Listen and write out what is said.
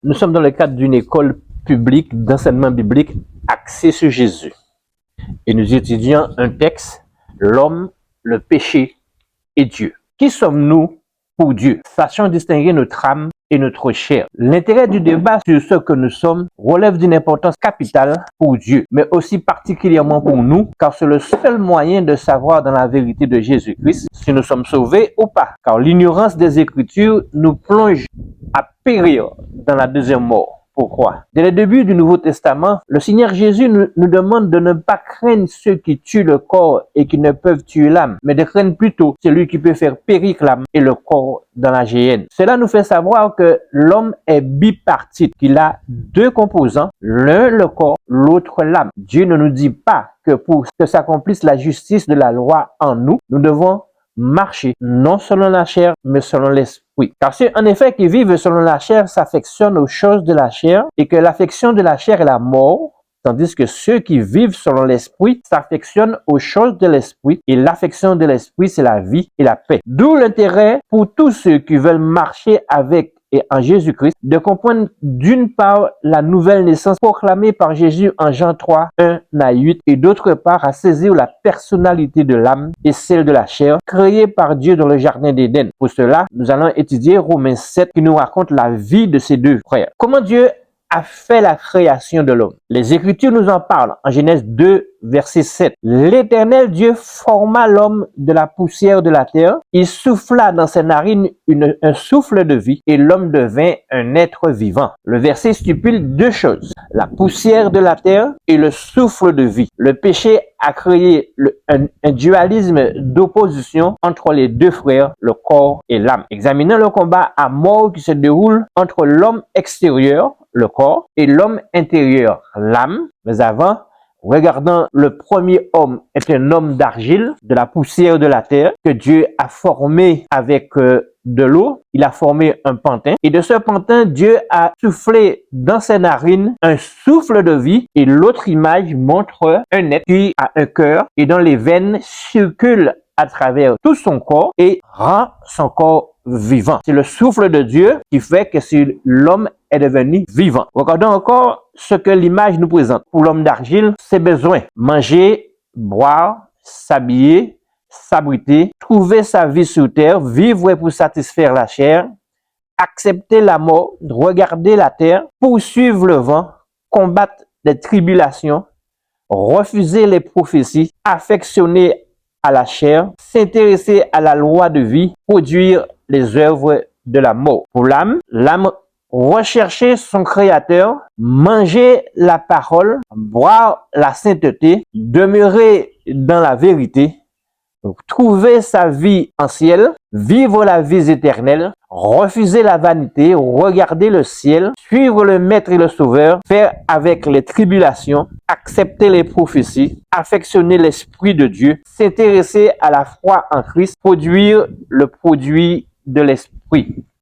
Nous sommes dans le cadre d'une école publique d'enseignement biblique axée sur Jésus. Et nous étudions un texte, l'homme, le péché et Dieu. Qui sommes-nous pour Dieu? Sachons distinguer notre âme et notre chair. L'intérêt du débat sur ce que nous sommes relève d'une importance capitale pour Dieu, mais aussi particulièrement pour nous, car c'est le seul moyen de savoir dans la vérité de Jésus-Christ si nous sommes sauvés ou pas. Car l'ignorance des Écritures nous plonge à périr dans la deuxième mort. Pourquoi? Dès le début du Nouveau Testament, le Seigneur Jésus nous demande de ne pas craindre ceux qui tuent le corps et qui ne peuvent tuer l'âme, mais de craindre plutôt celui qui peut faire périr l'âme et le corps dans la géhenne. Cela nous fait savoir que l'homme est bipartite, qu'il a deux composants, l'un le corps, l'autre l'âme. Dieu ne nous dit pas que pour que s'accomplisse la justice de la loi en nous, nous devons marcher non selon la chair, mais selon l'esprit. Car ceux, en effet, qui vivent selon la chair s'affectionnent aux choses de la chair et que l'affection de la chair est la mort, tandis que ceux qui vivent selon l'esprit s'affectionnent aux choses de l'esprit et l'affection de l'esprit, c'est la vie et la paix. D'où l'intérêt pour tous ceux qui veulent marcher avec et en Jésus-Christ, de comprendre d'une part la nouvelle naissance proclamée par Jésus en Jean 3, 1 à 8, et d'autre part à saisir la personnalité de l'âme et celle de la chair, créée par Dieu dans le jardin d'Éden. Pour cela, nous allons étudier Romains 7 qui nous raconte la vie de ces deux frères. Comment Dieu a fait la création de l'homme. Les Écritures nous en parlent en Genèse 2, verset 7. L'Éternel Dieu forma l'homme de la poussière de la terre. Il souffla dans ses narines un souffle de vie et l'homme devint un être vivant. Le verset stipule deux choses, la poussière de la terre et le souffle de vie. Le péché a créé un dualisme d'opposition entre les deux frères, le corps et l'âme. Examinons le combat à mort qui se déroule entre l'homme extérieur, le corps, et l'homme intérieur, l'âme. Mais avant, regardons, le premier homme est un homme d'argile, de la poussière de la terre, que Dieu a formé avec de l'eau. Il a formé un pantin. Et de ce pantin, Dieu a soufflé dans ses narines un souffle de vie. Et l'autre image montre un être qui a un cœur et dont les veines circulent à travers tout son corps et rend son corps vivant. C'est le souffle de Dieu qui fait que l'homme est devenu vivant. Regardons encore ce que l'image nous présente. Pour l'homme d'argile, ses besoins: manger, boire, s'habiller, s'abriter, trouver sa vie sur terre, vivre pour satisfaire la chair, accepter la mort, regarder la terre, poursuivre le vent, combattre les tribulations, refuser les prophéties, affectionner à la chair, s'intéresser à la loi de vie, produire les œuvres de la mort. Pour l'âme, rechercher son créateur, manger la parole, boire la sainteté, demeurer dans la vérité, trouver sa vie en ciel, vivre la vie éternelle, refuser la vanité, regarder le ciel, suivre le Maître et le Sauveur, faire avec les tribulations, accepter les prophéties, affectionner l'Esprit de Dieu, s'intéresser à la foi en Christ, produire le produit de l'Esprit.